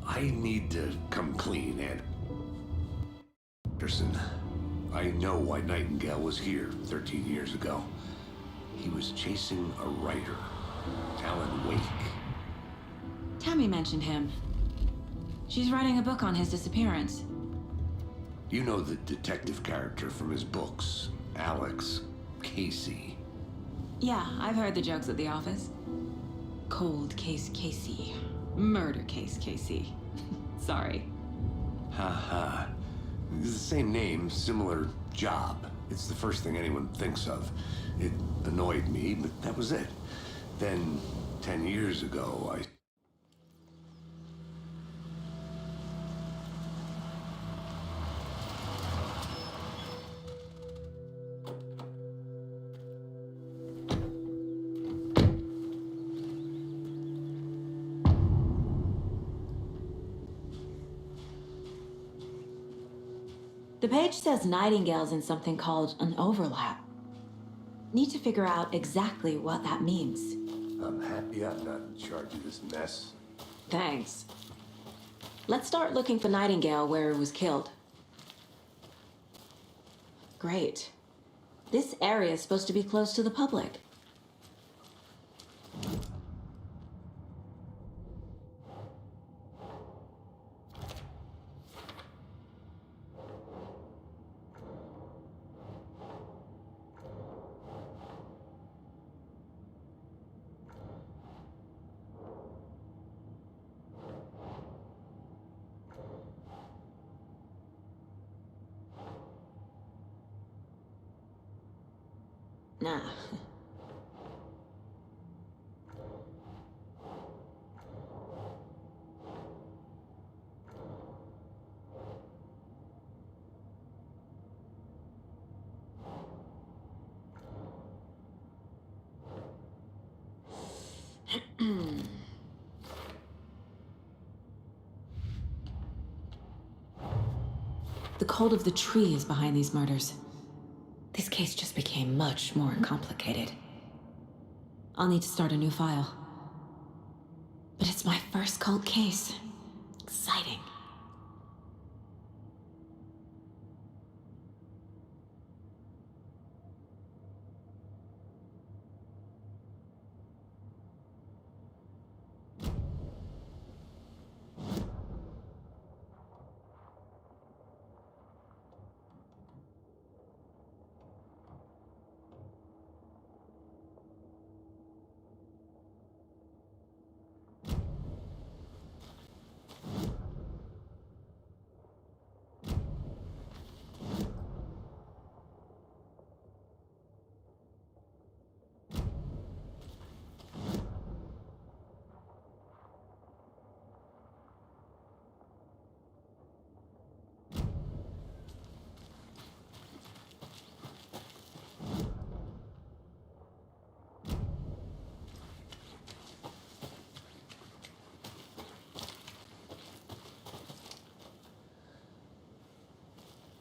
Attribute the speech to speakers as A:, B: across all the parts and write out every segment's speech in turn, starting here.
A: I need to come clean, Anderson. I know why Nightingale was here 13 years ago. He was chasing a writer, Alan Wake.
B: Tammy mentioned him. She's writing a book on his disappearance.
A: You know the detective character from his books, Alex Casey.
B: Yeah, I've heard the jokes at the office. Cold case Casey. Murder case Casey. Sorry.
A: Haha. It's the same name, similar job. It's the first thing anyone thinks of. It annoyed me, but that was it. Then, 10 years ago,
B: The page says Nightingale's in something called an overlap. Need to figure out exactly what that means.
A: I'm happy I'm not in charge of this mess.
B: Thanks. Let's start looking for Nightingale where he was killed. Great. This area is supposed to be close to the public. Nah. The cult of the tree is behind these murders. This case just became much more complicated. I'll need to start a new file. But it's my first cult case. Exciting.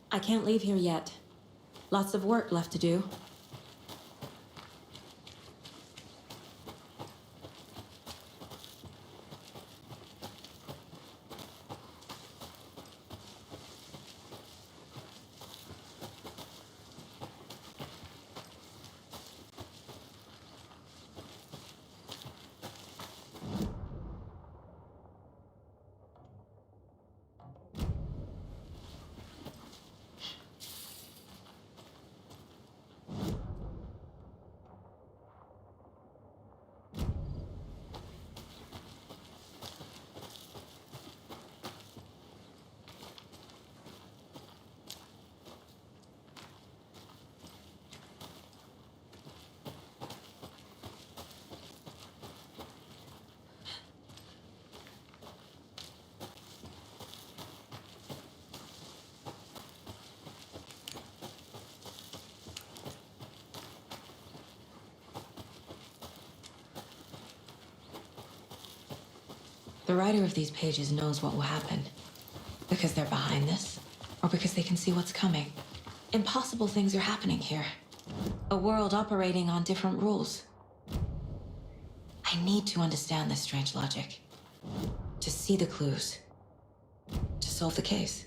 B: I can't leave here yet. Lots of work left to do. The writer of these pages knows what will happen. Because they're behind this, or because they can see what's coming. Impossible things are happening here. A world operating on different rules. I need to understand this strange logic. To see the clues, solve the case.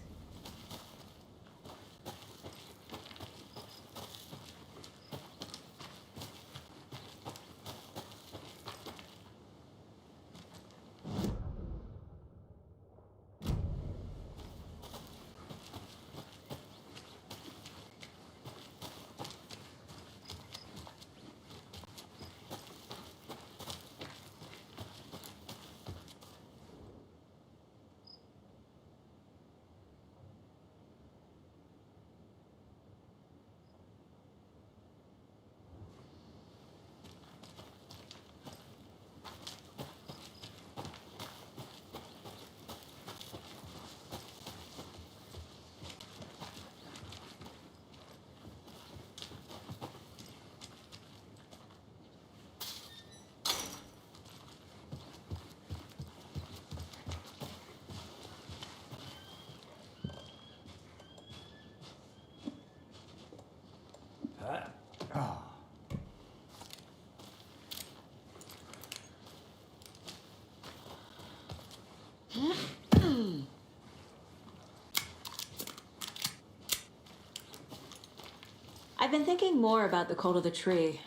B: I've been thinking more about the cult of the tree.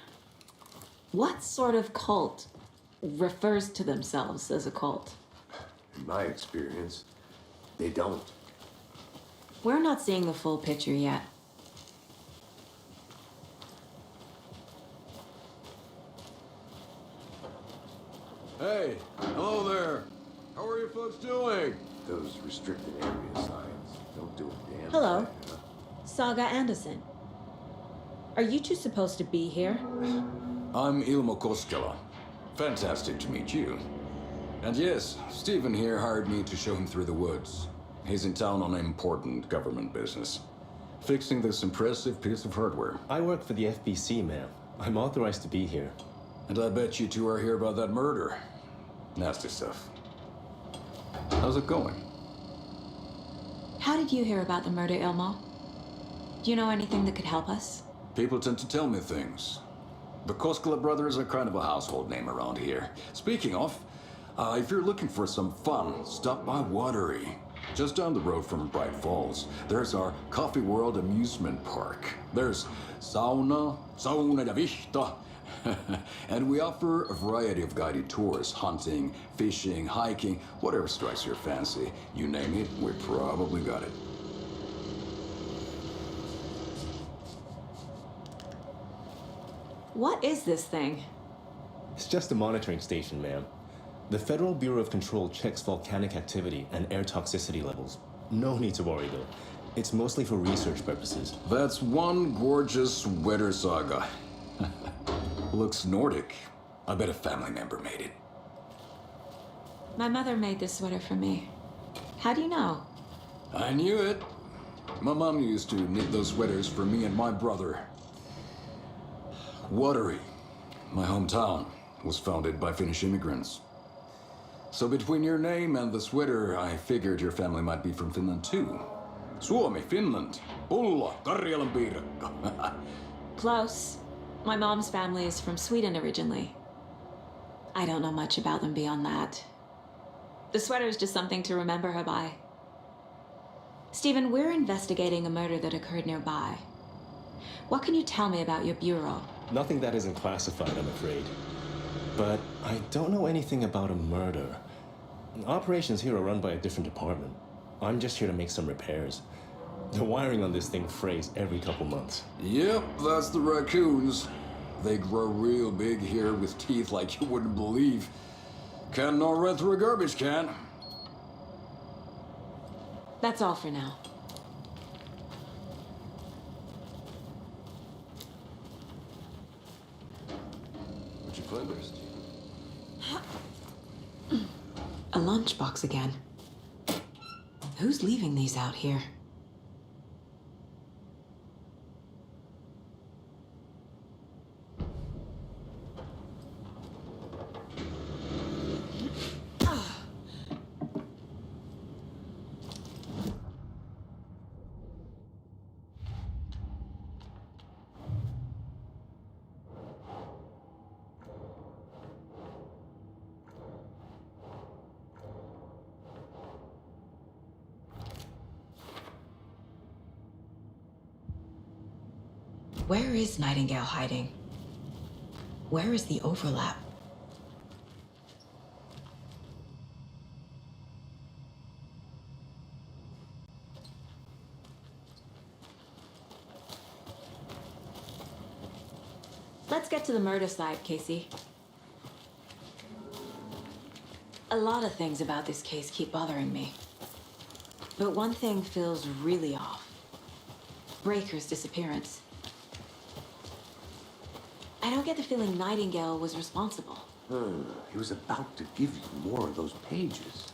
B: What sort of cult refers to themselves as a cult?
A: In my experience, they don't.
B: We're not seeing the full picture yet.
C: Hey, hello there. How are you folks doing?
A: Those restricted area signs don't do a damn
B: Hello.
A: thing, huh?
B: Saga Anderson. Are you two supposed to be here?
C: I'm Ilmo Koskela. Fantastic to meet you. And yes, Stephen here hired me to show him through the woods. He's in town on important government business, fixing this impressive piece of hardware.
D: I work for the FBC, ma'am. I'm authorized to be here.
C: And I bet you two are here about that murder. Nasty stuff. How's it going?
B: How did you hear about the murder, Ilmo? Do you know anything that could help us?
C: People tend to tell me things. The Koskela brothers are kind of a household name around here. Speaking of, if you're looking for some fun, stop by Watery. Just down the road from Bright Falls, there's our Coffee World amusement park. There's sauna ja vihta. And we offer a variety of guided tours, hunting, fishing, hiking, whatever strikes your fancy. You name it, we probably got it.
B: What is this thing?
D: It's just a monitoring station, ma'am. The Federal Bureau of Control checks volcanic activity and air toxicity levels. No need to worry, though. It's mostly for research purposes.
C: That's one gorgeous sweater saga. Looks Nordic. I bet a family member made it.
B: My mother made this sweater for me. How do you know?
C: I knew it. My mom used to knit those sweaters for me and my brother. Watery, my hometown, was founded by Finnish immigrants. So between your name and the sweater, I figured your family might be from Finland too. Suomi, Finland. Pulla, Karjalan piirakka.
B: Close. My mom's family is from Sweden originally. I don't know much about them beyond that. The sweater is just something to remember her by. Stephen, we're investigating a murder that occurred nearby. What can you tell me about your bureau?
D: Nothing that isn't classified, I'm afraid. But I don't know anything about a murder. Operations here are run by a different department. I'm just here to make some repairs. The wiring on this thing frays every couple months.
C: Yep, that's the raccoons. They grow real big here with teeth like you wouldn't believe. Can't no run through a garbage can.
B: That's all for now.
A: What'd you find there, Steve?
B: A lunchbox again. Who's leaving these out here? Where is Nightingale hiding? Where is the overlap? Let's get to the murder side, Casey. A lot of things about this case keep bothering me. But one thing feels really off. Breaker's disappearance. I don't get the feeling Nightingale was responsible.
A: He was about to give you more of those pages.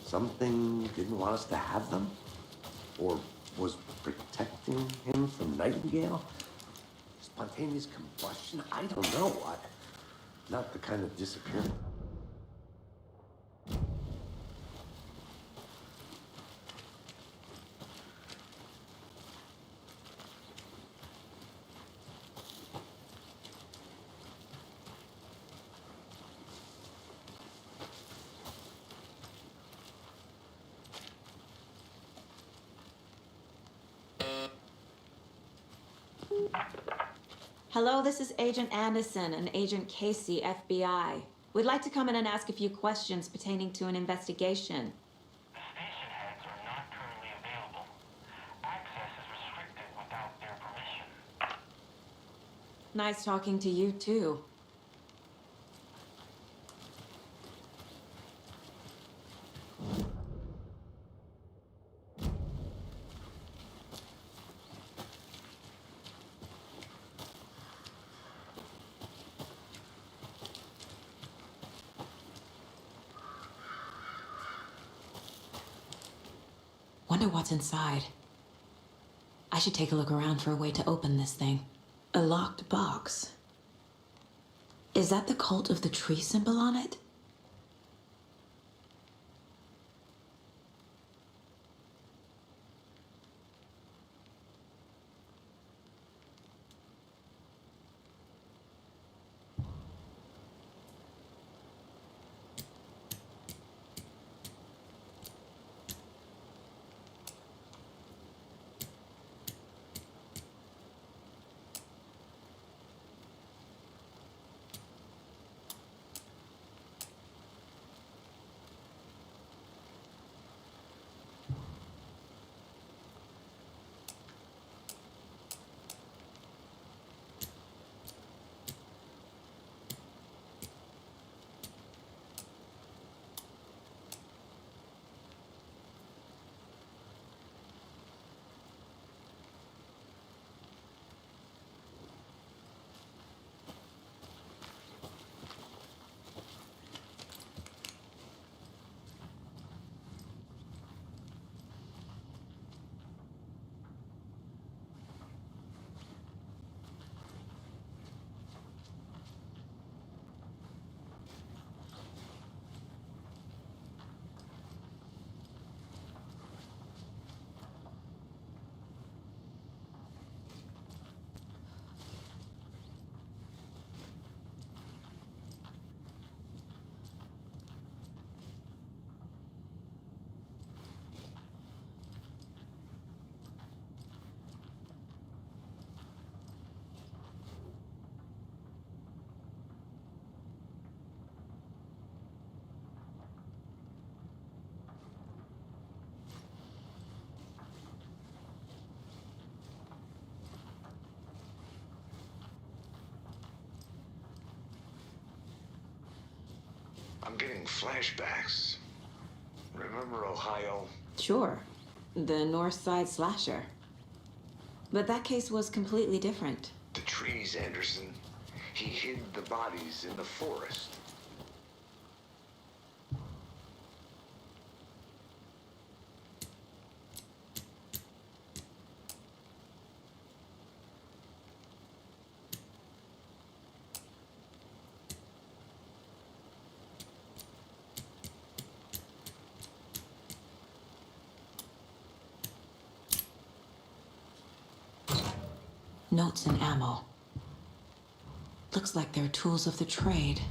A: Something didn't want us to have them? Or was protecting him from Nightingale? Spontaneous combustion? I don't know. Not the kind of disappearance.
B: Hello, this is Agent Anderson and Agent Casey, FBI. We'd like to come in and ask a few questions pertaining to an investigation.
E: The station heads are not currently available. Access is restricted without their permission.
B: Nice talking to you, too. Wonder what's inside. I should take a look around for a way to open this thing. A locked box. Is that the cult of the tree symbol on it?
F: I'm getting flashbacks. Remember Ohio?
B: Sure. The North Side slasher. But that case was completely different.
F: The trees, Anderson. He hid the bodies in the forest.
B: Notes and ammo. Looks like they're tools of the trade.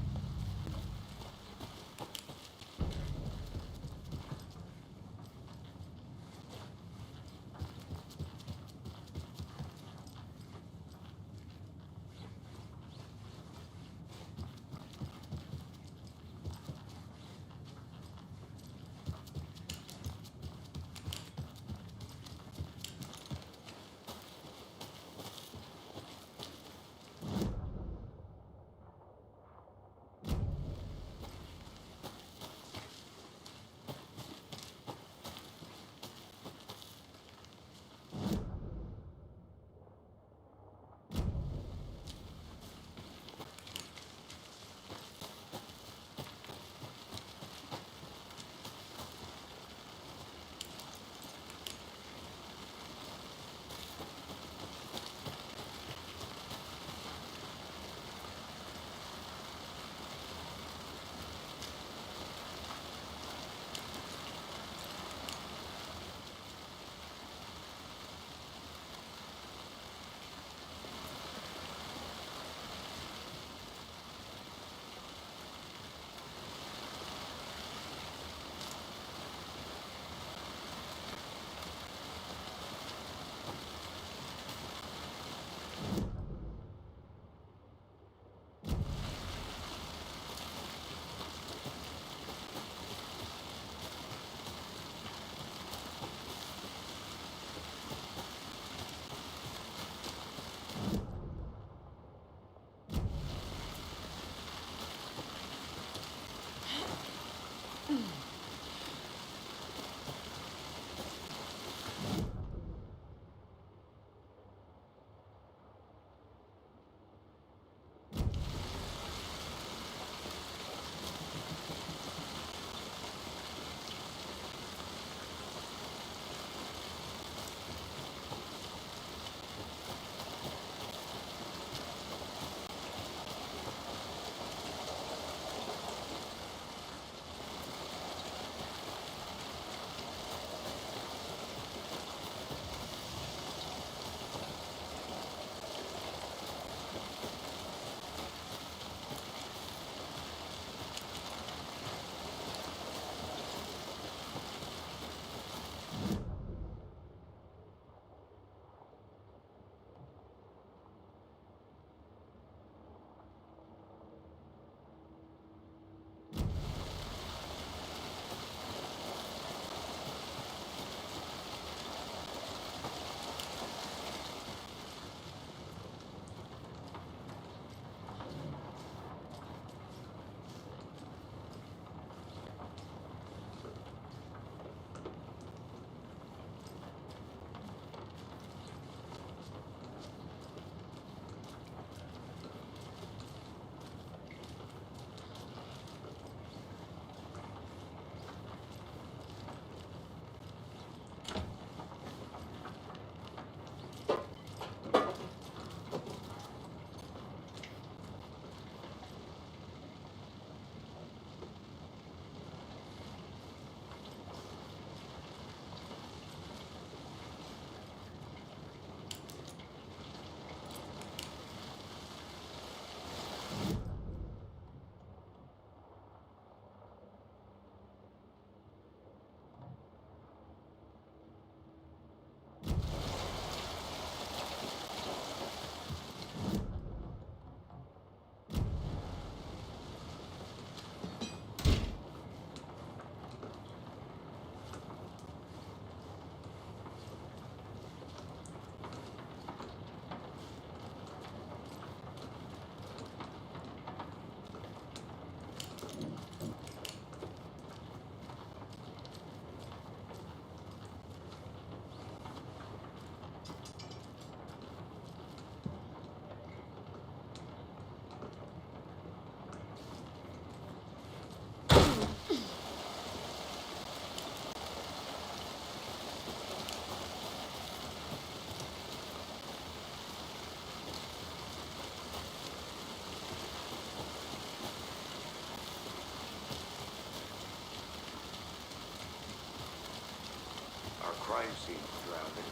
A: seems drowning.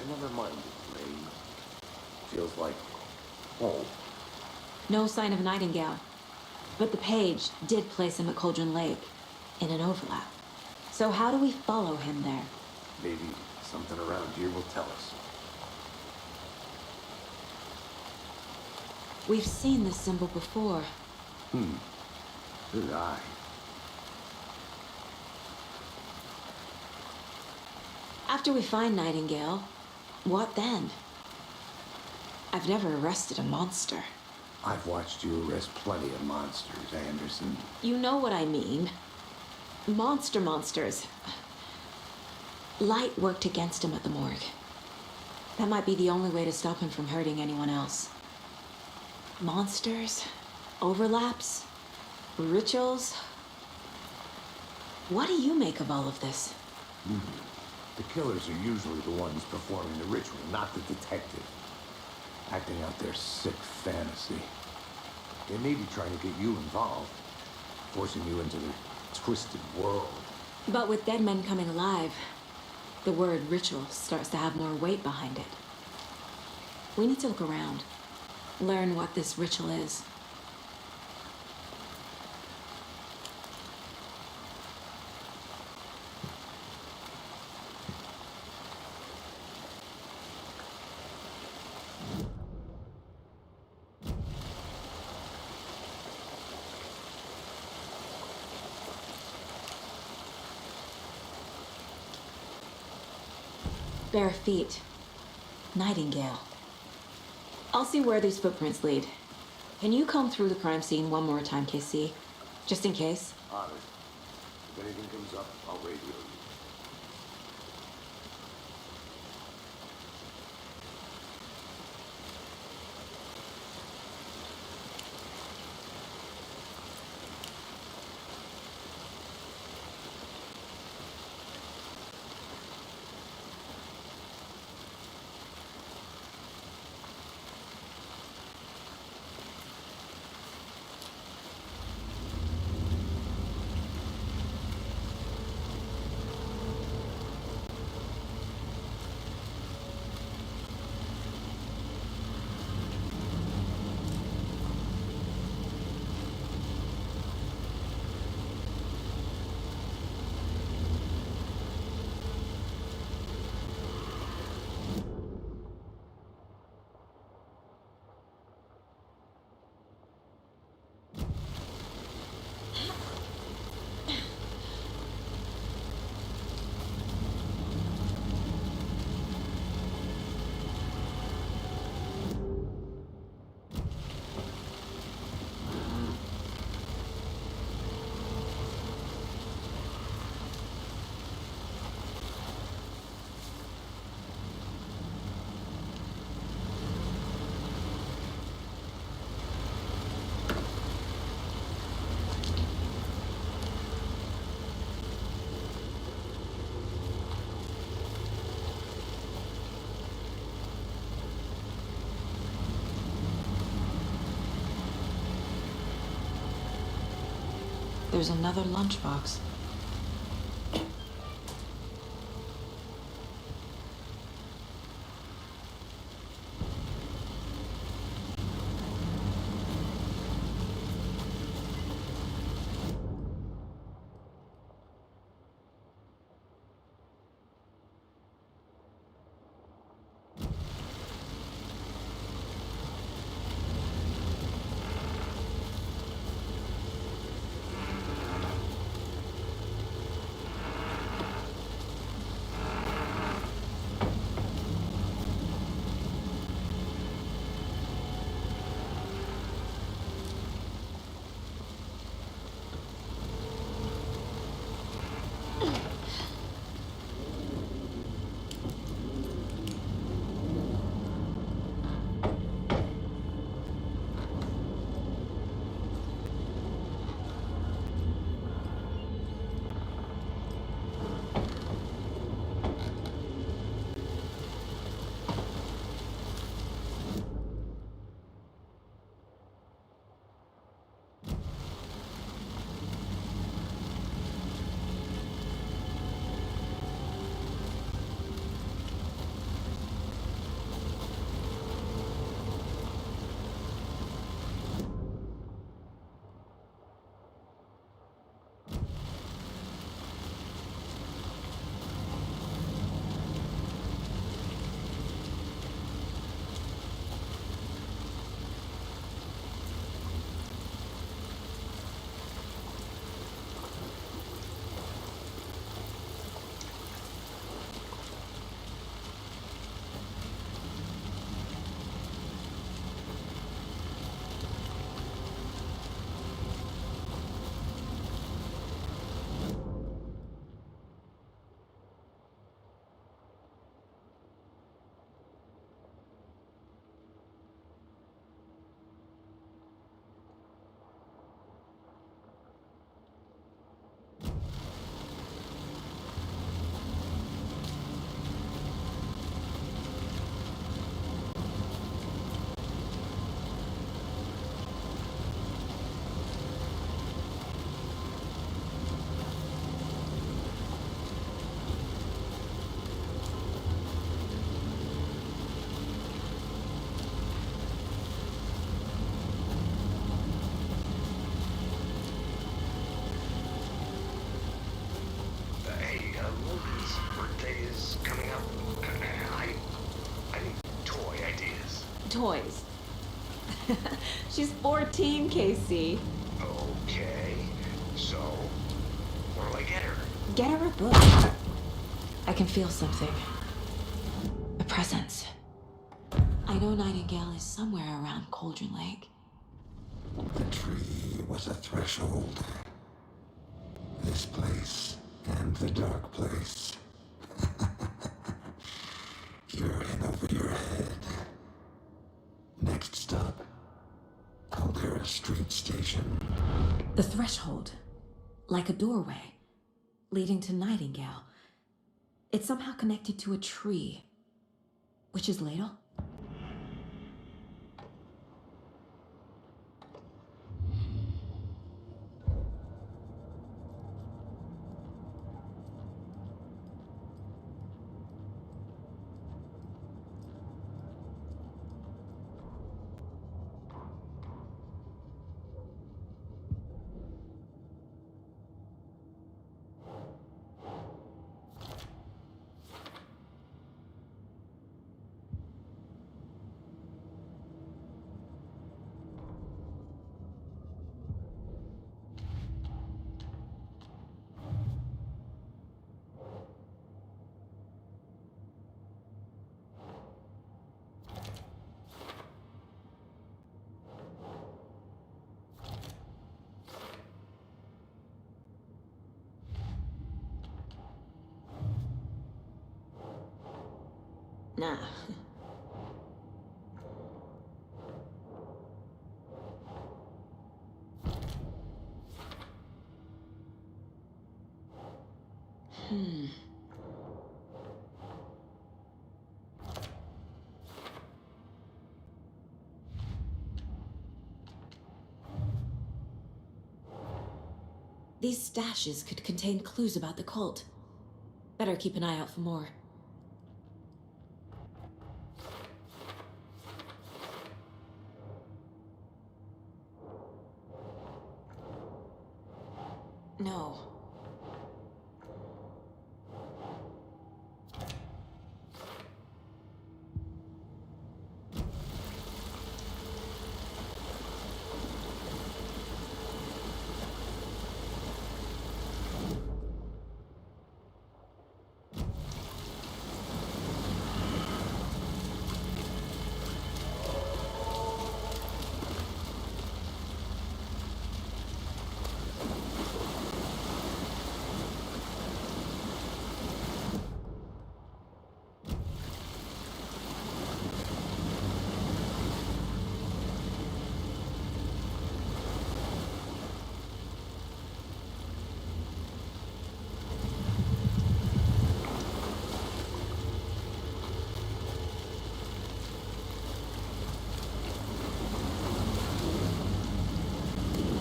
A: I never minded rain. Feels like home.
B: No sign of Nightingale. But the page did place him at Cauldron Lake, in an overlap. So how do we follow him there?
A: Maybe something around here will tell us.
B: We've seen this symbol before.
A: Good eye.
B: After we find Nightingale, what then? I've never arrested a monster.
A: I've watched you arrest plenty of monsters, Anderson.
B: You know what I mean. Monsters. Light worked against him at the morgue. That might be the only way to stop him from hurting anyone else. Monsters? Overlaps? Rituals? What do you make of all of this?
A: The killers are usually the ones performing the ritual, not the detective. Acting out their sick fantasy. They may be trying to get you involved, forcing you into their twisted world.
B: But with dead men coming alive, the word ritual starts to have more weight behind it. We need to look around, learn what this ritual is. Bare feet. Nightingale. I'll see where these footprints lead. Can you comb through the crime scene one more time, KC? Just in case?
A: Honored. If anything comes up, I'll radio you.
B: There's another lunchbox. toys. She's 14, Casey.
F: Okay. So, what'll I get her?
B: Get her a book. I can feel something. A presence. I know Nightingale is somewhere around Cauldron Lake.
G: The tree was a threshold. This place and the dark place. You're in over your head. Next stop, Caldera Street Station.
B: The threshold. Like a doorway. Leading to Nightingale. It's somehow connected to a tree. Witch's Ladle? Nah. These stashes could contain clues about the cult. Better keep an eye out for more. No.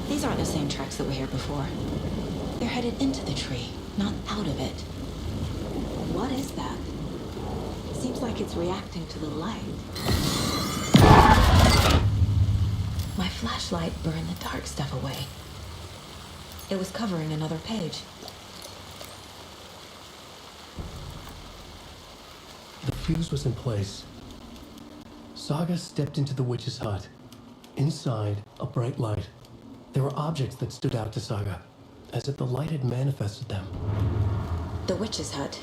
B: These aren't the same tracks that were here before. They're headed into the tree, not out of it. What is that? Seems like it's reacting to the light. My flashlight burned the dark stuff away. It was covering another page.
H: The fuse was in place. Saga stepped into the witch's hut. Inside, a bright light. There were objects that stood out to Saga, as if the light had manifested them.
B: The witch's hut.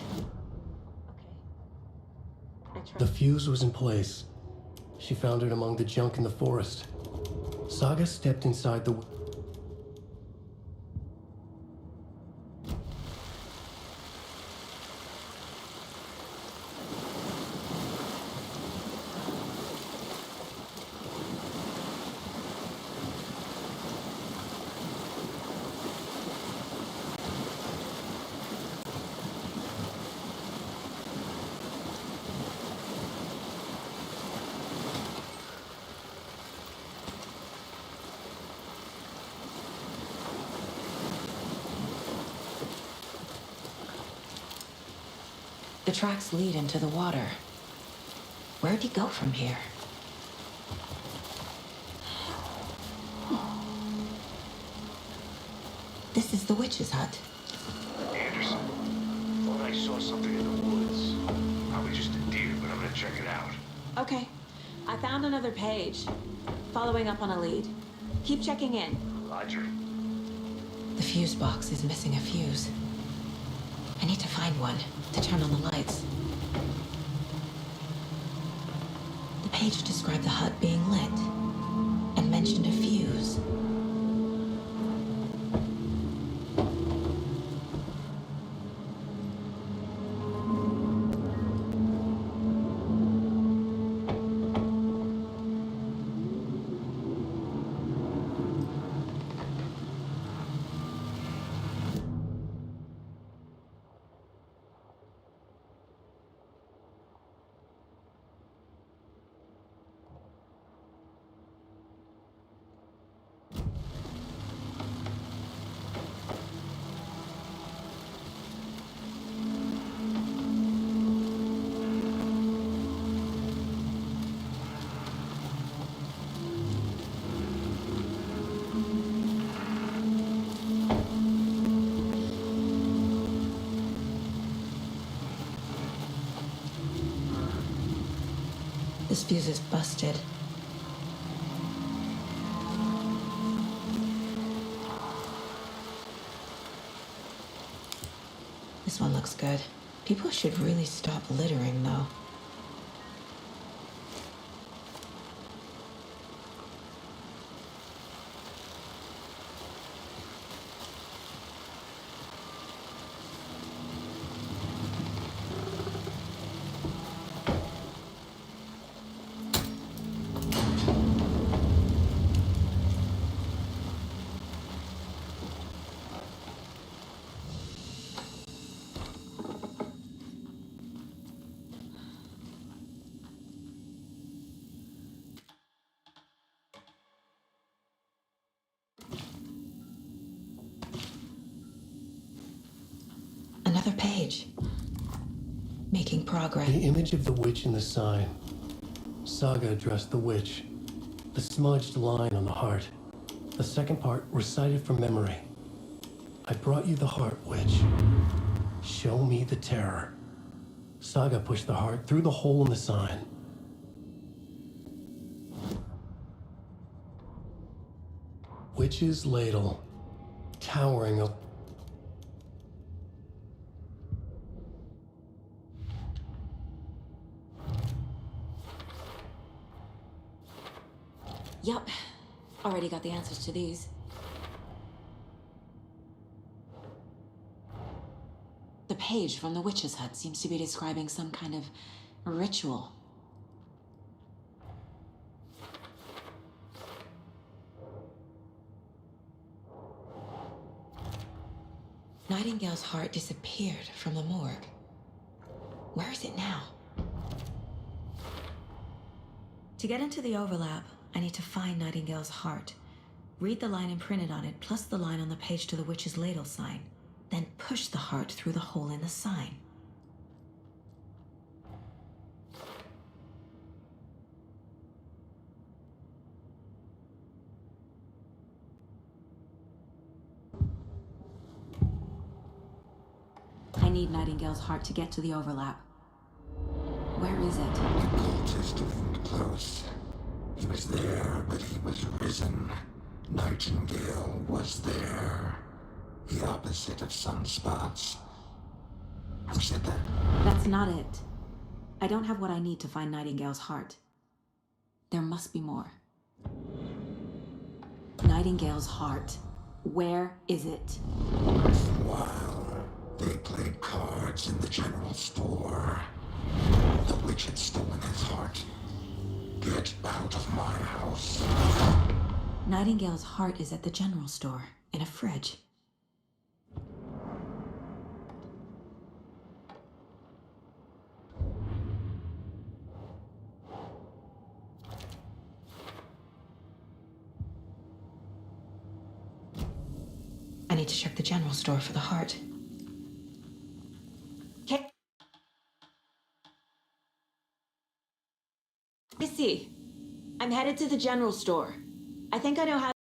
H: The fuse was in place. She found it among the junk in the forest. Saga stepped inside the...
B: The tracks lead into the water. Where'd he go from here? This is the witch's hut.
F: Anderson, thought I saw something in the woods. Probably just a deer, but I'm gonna check it out.
B: Okay. I found another page. Following up on a lead. Keep checking in.
F: Roger.
B: The fuse box is missing a fuse. I need to find one to turn on the lights. The page described the hut being lit and mentioned a fuse. This fuse is busted. This one looks good. People should really stop littering, though. Another page. Making progress.
H: The image of the witch in the sign. Saga addressed the witch. The smudged line on the heart. The second part recited from memory. I brought you the heart, witch. Show me the terror. Saga pushed the heart through the hole in the sign. Witch's ladle. Towering up.
B: Yup. Already got the answers to these. The page from the witch's hut seems to be describing some kind of ritual. Nightingale's heart disappeared from the morgue. Where is it now? To get into the overlap, I need to find Nightingale's heart. Read the line imprinted on it, plus the line on the page to the witch's ladle sign. Then push the heart through the hole in the sign. I need Nightingale's heart to get to the overlap. Where is it?
G: The cultist isn't close. He was there, but he was risen. Nightingale was there. The opposite of sunspots. Who said that?
B: That's not it. I don't have what I need to find Nightingale's heart. There must be more. Nightingale's heart. Where is it?
G: While they played cards in the general store, the witch had stolen his heart. Get out of my house.
B: Nightingale's heart is at the general store, in a fridge. I need to check the general store for the heart. Missy, I'm headed to the general store. I think I know how